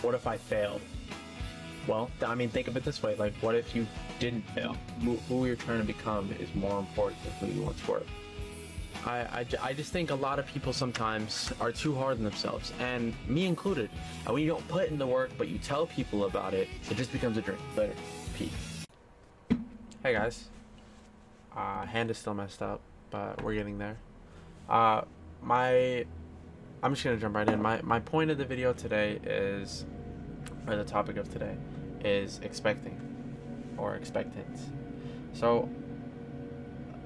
what if I failed? Well, I mean, think of it this way. Like, what if you didn't fail? Who you're trying to become is more important than who you once were. I just think a lot of people sometimes are too hard on themselves, and me included. And when you don't put in the work, but you tell people about it, it just becomes a dream. Later. Peace. Hey guys. Hand is still messed up, but we're getting there. My I'm just gonna jump right in. My point of the video today is, or the topic of today, is expecting, or expectance. So,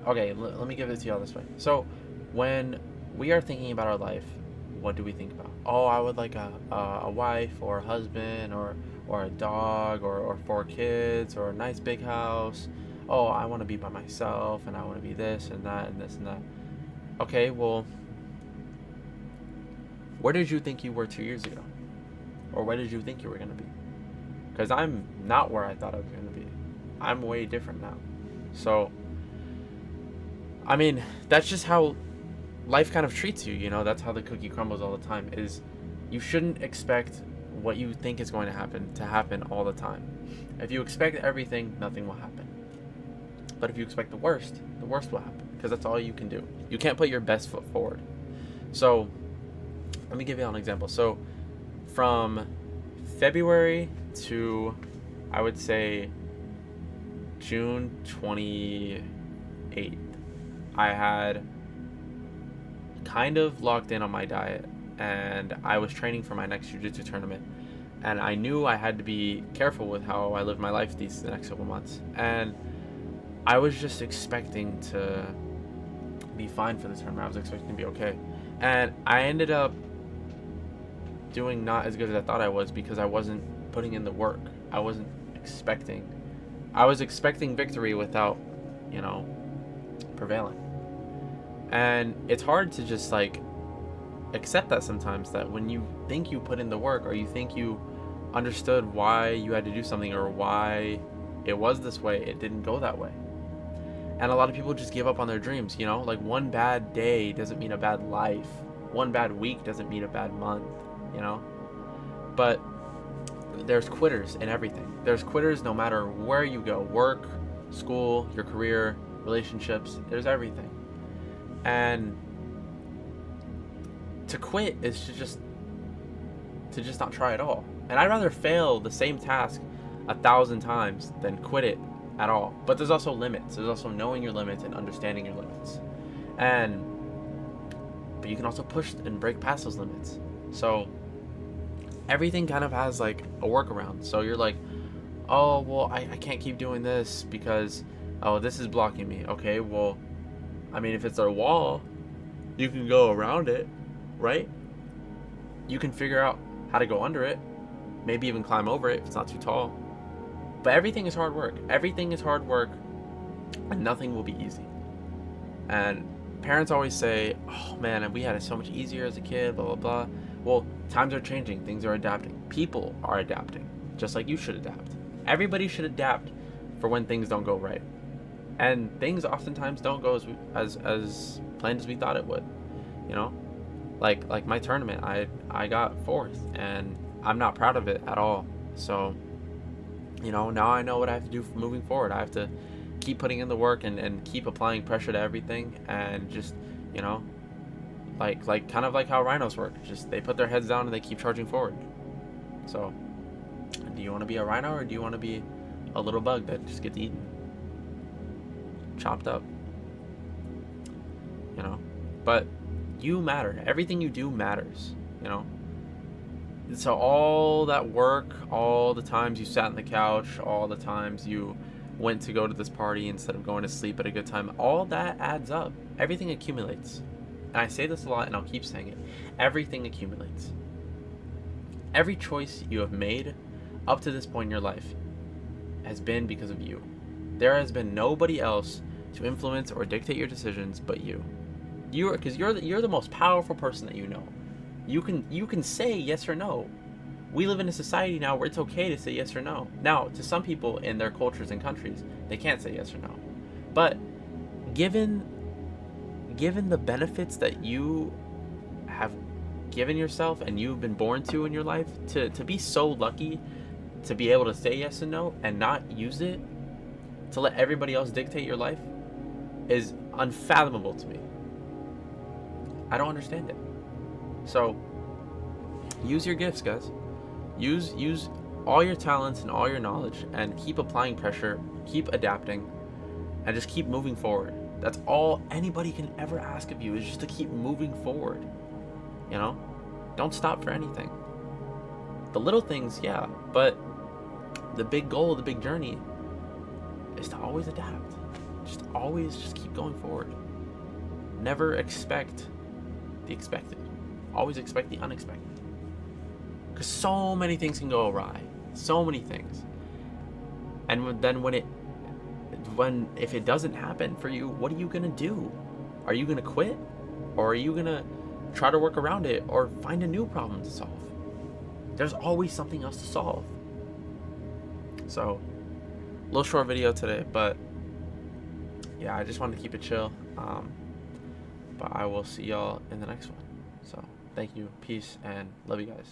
okay, let me give it to y'all this way. So, when we are thinking about our life, what do we think about? Oh, I would like a wife, or a husband, or a dog, or 4 kids, or a nice big house. Oh, I want to be by myself, and I want to be this and that and this and that. Okay, well, where did you think you were 2 years ago? Or where did you think you were going to be? Because I'm not where I thought I was going to be. I'm way different now. So, I mean, that's just how life kind of treats you, you know? That's how the cookie crumbles all the time, is you shouldn't expect what you think is going to happen all the time. If you expect everything, nothing will happen. But if you expect the worst will happen, because that's all you can do. You can't put your best foot forward. So, let me give you an example. So, from February to, I would say, June 28th, I had kind of locked in on my diet, and I was training for my next jiu-jitsu tournament, and I knew I had to be careful with how I lived my life the next couple months, and I was just expecting to be fine for the tournament. I was expecting to be okay, and I ended up doing not as good as I thought I was, because I wasn't putting in the work. I was expecting victory without, prevailing. And it's hard to just accept that sometimes, that when you think you put in the work, or you think you understood why you had to do something, or why it was this way, it didn't go that way. And a lot of people just give up on their dreams, one bad day doesn't mean a bad life. One bad week doesn't mean a bad month. But there's quitters in everything. There's quitters no matter where you go: work, school, your career, relationships. There's everything. And to quit is to just not try at all. And I'd rather fail the same task 1,000 times than quit it at all. But there's also limits. There's also knowing your limits and understanding your limits. But you can also push and break past those limits. So everything kind of has a workaround. So you're like, oh, well, I can't keep doing this because, oh, this is blocking me. Okay, well, I mean, if it's a wall, you can go around it, right? You can figure out how to go under it, maybe even climb over it if it's not too tall. But everything is hard work. Everything is hard work, and nothing will be easy. And parents always say, oh man, we had it so much easier as a kid, blah, blah, blah. Well, times are changing, things are adapting, people are adapting, just like you should adapt. Everybody should adapt for when things don't go right. And things oftentimes don't go as planned as we thought it would. Like my tournament, I got 4th, and I'm not proud of it at all. So, now I know what I have to do for moving forward. I have to keep putting in the work and keep applying pressure to everything, and just, kind of like how rhinos work. Just they put their heads down and they keep charging forward. So, do you want to be a rhino, or do you want to be a little bug that just gets eaten, chopped up? But you matter. Everything you do matters. So all that work, all the times you sat on the couch, all the times you went to go to this party instead of going to sleep at a good time, all that adds up. Everything accumulates. And I say this a lot, and I'll keep saying it. Everything accumulates. Every choice you have made up to this point in your life has been because of you. There has been nobody else to influence or dictate your decisions but you. Because you're the most powerful person that you know. You can say yes or no. We live in a society now where it's okay to say yes or no. Now, to some people in their cultures and countries, they can't say yes or no. But given the benefits that you have given yourself and you've been born to in your life, to be so lucky to be able to say yes and no and not use it to let everybody else dictate your life is unfathomable to me. I don't understand it. So use your gifts, guys. Use all your talents and all your knowledge and keep applying pressure, keep adapting, and just keep moving forward. That's all anybody can ever ask of you, is just to keep moving forward. You know? Don't stop for anything. The little things, yeah, but the big goal, the big journey is to always adapt. Just keep going forward. Never expect the expected. Always expect the unexpected. Because so many things can go awry. So many things. And then if it doesn't happen for you, what are you gonna do? Are you gonna quit? Or are you gonna try to work around it or find a new problem to solve? There's always something else to solve. So, a little short video today, but yeah, I just wanted to keep it chill. But I will see y'all in the next one. So, thank you, peace, and love you guys.